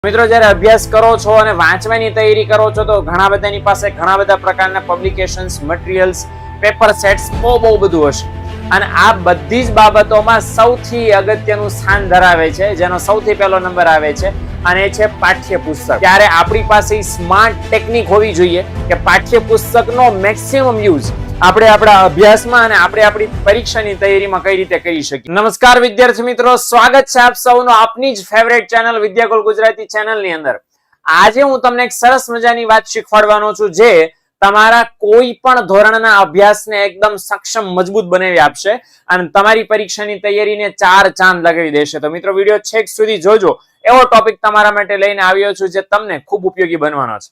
મિત્રો જ્યારે અભ્યાસ કરો છો અને વાંચવાની તૈયારી કરો છો તો ઘણા બધાની પાસે ઘણા બધા પ્રકારના પબ્લિકેશન્સ, મટીરીયલ્સ, પેપર સેટ્સ બહુ બધું હશે અને આ બધી જ બાબતોમાં સૌથી અગત્યનું સ્થાન ધરાવે છે, જેનો સૌથી પહેલો નંબર આવે છે અને એ છે પાઠ્યપુસ્તક. ત્યારે આપણી પાસે સ્માર્ટ ટેકનિક હોવી જોઈએ કે પાઠ્યપુસ્તકનો મેક્સિમમ યુઝ આપણે આપણા અભ્યાસમાં અને આપણે આપણી પરીક્ષાની તૈયારીમાં કઈ રીતે કરી શકીએ. નમસ્કાર વિદ્યાર્થી મિત્રો, સ્વાગત છે આપ સૌનું આપની જ ફેવરેટ ચેનલ વિદ્યાકુલ ગુજરાતી ચેનલની અંદર. આજે હું તમને એક સરસ મજાની વાત શીખવાડવાનો છું જે તમારા કોઈ પણ ધોરણના અભ્યાસને એકદમ સક્ષમ, મજબૂત બનાવી આપશે અને તમારી પરીક્ષાની તૈયારીને 4 ચાંદ લગાવી દેશે. તો મિત્રો વિડીયો છેક સુધી જોજો. એવો ટોપિક તમારા માટે લઈને આવ્યો છું જે તમને ખૂબ ઉપયોગી બનવાનો છે.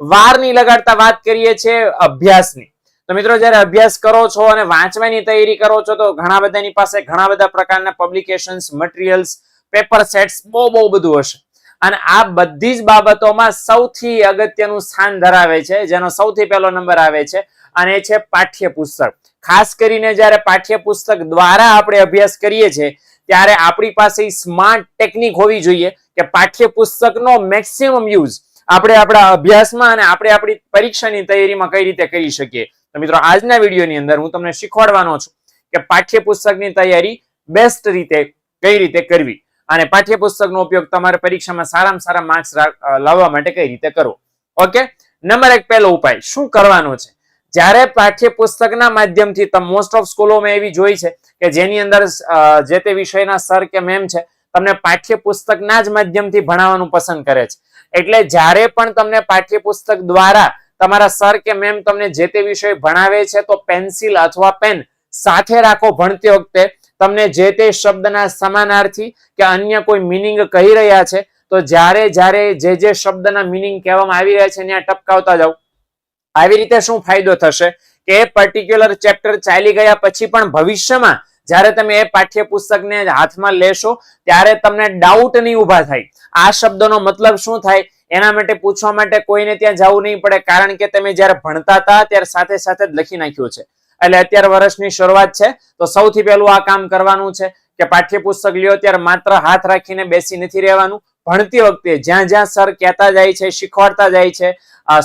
વાર નહીં લગાડતા વાત કરીએ છીએ અભ્યાસની. તો મિત્રો જ્યારે અભ્યાસ કરો છો અને વાંચવાની તૈયારી કરો છો તો ઘણા બધાની પાસે ઘણા બધા પ્રકારના પબ્લિકેશન્સ, મટીરીયલ્સ, પેપર સેટ્સ બહુ બધું હશે અને આ બધી જ બાબતોમાં સૌથી અગત્યનું સ્થાન ધરાવે છે, જેનો સૌથી પહેલો નંબર આવે છે અને એ છે પાઠ્યપુસ્તક. ખાસ કરીને જ્યારે પાઠ્યપુસ્તક દ્વારા આપણે અભ્યાસ કરીએ છીએ ત્યારે આપણી પાસે સ્માર્ટ ટેકનિક હોવી જોઈએ કે પાઠ્યપુસ્તકનો મેક્સિમમ યુઝ આપણે આપણા અભ્યાસમાં અને આપણે આપણી પરીક્ષાની તૈયારીમાં કઈ રીતે કરી શકીએ. તો મિત્રો આજના વિડીયોની અંદર હું તમને શીખવાડવાનો છું કે પાઠ્યપુસ્તકની તૈયારી બેસ્ટ રીતે કઈ રીતે કરવી અને પાઠ્યપુસ્તકનો ઉપયોગ તમારે પરીક્ષામાં સારામાં સારા માર્ક્સ લાવવા માટે કઈ રીતે કરવો. ઓકે, નંબર 1 પહેલો ઉપાય શું કરવાનો છે. જ્યારે પાઠ્યપુસ્તકના માધ્યમથી મોસ્ટ ઓફ સ્કૂલોમાં એવી જોઈ છે કે જેની અંદર જે તે વિષયના સર કે મેમ છે તમને પાઠ્યપુસ્તકના જ માધ્યમથી ભણાવવાનું પસંદ કરે છે. એટલે જ્યારે પણ તમને પાઠ્યપુસ્તક દ્વારા તમારા સર કે મેમ તમને જે તે વિષય ભણાવે છે તો પેન્સિલ અથવા પેન સાથે રાખો. ભણતી વખતે તમને જે તે શબ્દના સમાનાર્થી કે અન્ય કોઈ મિનિંગ કહી રહ્યા છે તો જ્યારે જે શબ્દના મિનિંગ કહેવામાં આવી રહ્યા છે ત્યાં ટપકાવતા જાઓ. આવી રીતે શું ફાયદો થશે કે એ પર્ટિક્યુલર ચેપ્ટર ચાલી ગયા પછી પણ ભવિષ્યમાં જ્યારે તમે એ પાઠ્યપુસ્તકને હાથમાં લેશો ત્યારે તમને ડાઉટ નહીં ઉભા થાય. આ શબ્દનો મતલબ શું થાય એના માટે પૂછવા માટે કોઈને ત્યાં જવું નહીં પડે, કારણ કે તમે જ્યારે ભણતા હતા ત્યારે સાથે સાથે જ લખી નાખ્યું છે. એટલે અત્યારે વર્ષની શરૂઆત છે તો સૌથી પહેલું આ કામ કરવાનું છે કે પાઠ્યપુસ્તક લ્યો ત્યારે માત્ર હાથ રાખીને બેસી નથી રહેવાનું. ભણતી વખતે જ્યાં જ્યાં સર કહેતા જાય છે, શીખવાડતા જાય છે,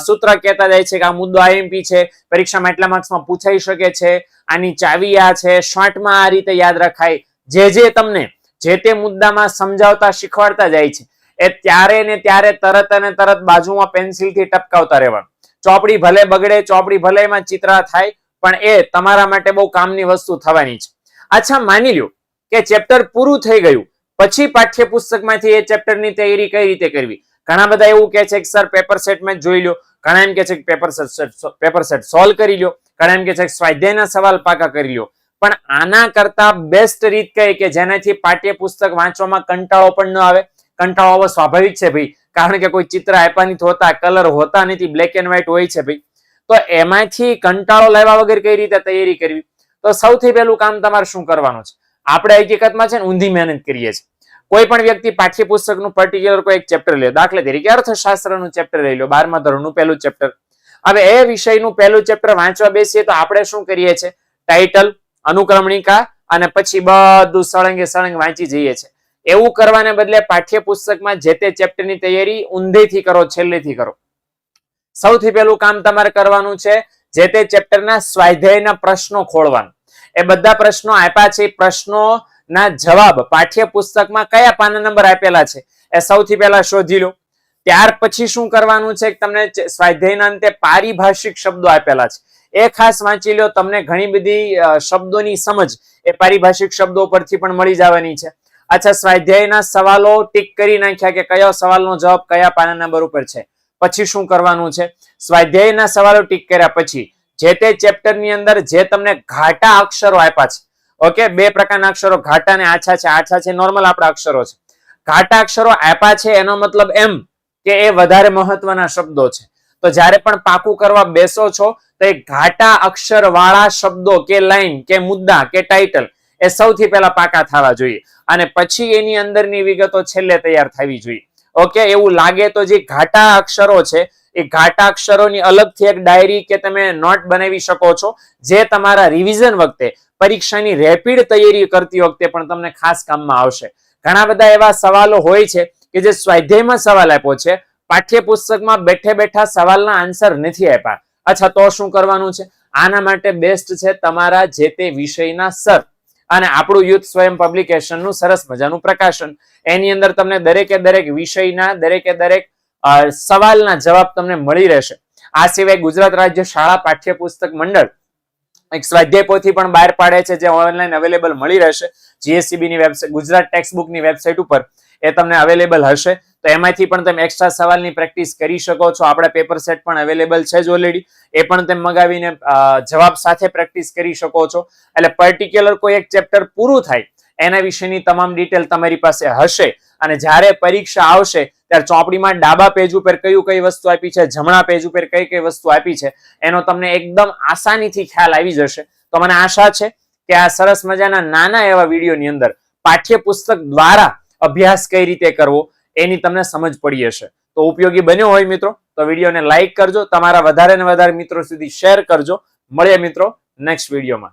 સૂત્ર કહેતા જાય છે કે આ મુદ્દો આઈએમપી છે, પરીક્ષામાં એટલા માર્ક્સમાં પૂછાઈ શકે છે, આની ચાવી આ છે, શોર્ટમાં આ રીતે યાદ રખાય, જે તમને જે તે મુદ્દામાં સમજાવતા શીખવાડતા જાય છે એ ત્યારે ને ત્યારે તરત અને તરત બાજુમાં પેન્સિલથી ટપકાવતા રહેવાનું. ચોપડી ભલે બગડે, ચોપડી ભલે એમાં ચિત્ર થાય, પણ એ તમારા માટે બહુ કામની વસ્તુ થવાની છે. અચ્છા, માની લ્યો કે ચેપ્ટર પૂરું થઈ ગયું પછી પાઠ્યપુસ્તકમાંથી એ ચેપ્ટરની તૈયારી કઈ રીતે કરવી. ઘણા બધા એવું કહે છે કે સર પેપર સેટમાં જોઈ લો, ઘણા એમ કહે છે કે પેપર સેટ સોલ્વ કરી લો, ઘણા એમ કહે છે કે સ્વાધ્યાયના સવાલ પાકા કરી લો. પણ આના કરતા બેસ્ટ રીત કઈ કે જેનાથી પાઠ્યપુસ્તક વાંચવામાં કંટાળો પણ ન આવે. કંટાળો આવવો સ્વાભાવિક છે ભાઈ, કારણ કે કોઈ ચિત્ર આપ્યા નથી હોતા, કલર હોતા નથી, બ્લેક એન્ડ વ્હાઈટ હોય છે ભાઈ. તો એમાંથી કંટાળો લાવ્યા વગર કઈ રીતે તૈયારી કરવી. તો સૌથી પહેલું કામ તમારે શું કરવાનું છે. આપણે હકીકતમાં છે ને ઊંધી મહેનત કરીએ છીએ. કોઈ પણ વ્યક્તિ પાઠ્યપુસ્તકનું પર્ટિક્યુલર કોઈ એક ચેપ્ટર લે, દાખલા તરીકે અર્થશાસ્ત્રનું ચેપ્ટર લઈ લો, 12મા ધોરણનું પહેલું ચેપ્ટર. હવે એ વિષયનું પહેલું ચેપ્ટર વાંચવા બેસીએ તો આપણે શું કરીએ છીએ, ટાઇટલ, અનુક્રમણિકા અને પછી બધું સળંગે વાંચી જઈએ છીએ. એવું કરવાને બદલે પાઠ્યપુસ્તકમાં જે તે ચેપ્ટરની તૈયારી ઊંધેથી કરો, છેલ્લેથી કરો. સૌથી પહેલું કામ તમારે કરવાનું છે જે તે ચેપ્ટરના સ્વાધ્યાયના પ્રશ્નો ખોળવાનું. એ બધા પ્રશ્નો આપ્યા છે, પ્રશ્નોના જવાબ પાઠ્યપુસ્તકમાં કયા પાના નંબર આપેલા છે એ સૌથી પહેલા શોધી લો. ત્યાર પછી શું કરવાનું છે કે તમને સ્વાધ્યાયના અંતે પારિભાષિક શબ્દો આપેલા છે એ ખાસ વાંચી લો. તમને ઘણી બધી શબ્દોની સમજ એ પારિભાષિક શબ્દો પરથી પણ મળી જવાની છે. અચ્છા, સ્વાધ્યાયના સવાલો ટીક કરી નાખ્યા કે કયો સવાલનો જવાબ કયા પાના નંબર ઉપર છે. પછી શું કરવાનું છે, સ્વાધ્યાયના સવાલો ટીક કર્યા પછી જે તે ચેપ્ટરની અંદર જે તમને ઘાટા અક્ષરો આપ્યા છે, ઓકે, 2 પ્રકારના અક્ષરો, ઘાટા અને આછા છે. આછા છે નોર્મલ આપણા અક્ષરો છે. ઘાટા અક્ષરો આપ્યા છે એનો મતલબ એમ કે એ વધારે મહત્વના શબ્દો છે. તો જ્યારે પણ પાકું કરવા બેસો છો તો એ ઘાટા અક્ષર વાળા શબ્દો કે લાઈન કે મુદ્દા કે ટાઇટલ એ સૌથી પહેલા પાકા થવા જોઈએ અને પછી એની અંદરની વિગતો છેલ્લે તૈયાર થવી જોઈએ. ઓકે, એવું લાગે તો જે ઘાટા અક્ષરો છે એ ઘાટા અક્ષરોની અલગથી એક ડાયરી કે તમે નોટ બનાવી શકો છો જે તમારા રિવિઝન વખતે, પરીક્ષાની રેપિડ તૈયારી કરતી વખતે પણ તમને ખાસ કામમાં આવશે. ઘણા બધા એવા સવાલો હોય છે કે જે સ્વાધ્યાયમાં સવાલ આપ્યો છે, પાઠ્યપુસ્તકમાં બેઠે બેઠા સવાલના આન્સર નથી આપ્યા. અચ્છા, તો શું કરવાનું છે? આના માટે બેસ્ટ છે તમારા જે તે વિષયના સર અને આપણું યુથ સ્વયં પબ્લિકેશનનું સરસ મજાનું પ્રકાશન. એની અંદર તમને દરેકે દરેક વિષયના દરેકે દરેક સવાલના જવાબ તમને મળી રહેશે. આ સિવાય ગુજરાત રાજ્ય શાળા પાઠ્યપુસ્તક મંડળ એક સ્વાધ્યાય પોથી પણ બહાર પાડે છે, જે ઓનલાઈન અવેલેબલ મળી રહેશે. જીએસસીબી ની વેબસાઇટ, ગુજરાત ટેક્સ્ટબુક ની વેબસાઇટ ઉપર એ તમને અવેલેબલ હશે. તો એમાંથી પણ તમે એક્સ્ટ્રા સવાલની પ્રેક્ટિસ કરી શકો છો. આપણે પેપર સેટ પણ અવેલેબલ છે જ ઓલરેડી, એ પણ તમે મગાવીને જવાબ સાથે પ્રેક્ટિસ કરી શકો છો. એટલે પર્ટિક્યુલર કોઈ એક ચેપ્ટર પૂરું થાય એના વિશેની તમામ ડિટેલ તમારી પાસે હશે. અને જ્યારે પરીક્ષા આવશે ત્યારે ચોપડીમાં ડાબા પેજ ઉપર કઈ વસ્તુ આપી છે, જમણા પેજ ઉપર કઈ વસ્તુ આપી છે, એનો તમને એકદમ આસાનીથી ખ્યાલ આવી જશે. તો મને આશા છે કે આ સરસ મજાના નાના એવા વિડીયોની અંદર પાઠ્યપુસ્તક દ્વારા અભ્યાસ કઈ રીતે કરવો એની તમને સમજ પડી હશે. તો ઉપયોગી બન્યો હોય મિત્રો તો વિડીયોને લાઈક કરજો, તમારા વધારે ને વધારે મિત્રો સુધી શેર કરજો. મળીએ મિત્રો નેક્સ્ટ વિડીયોમાં.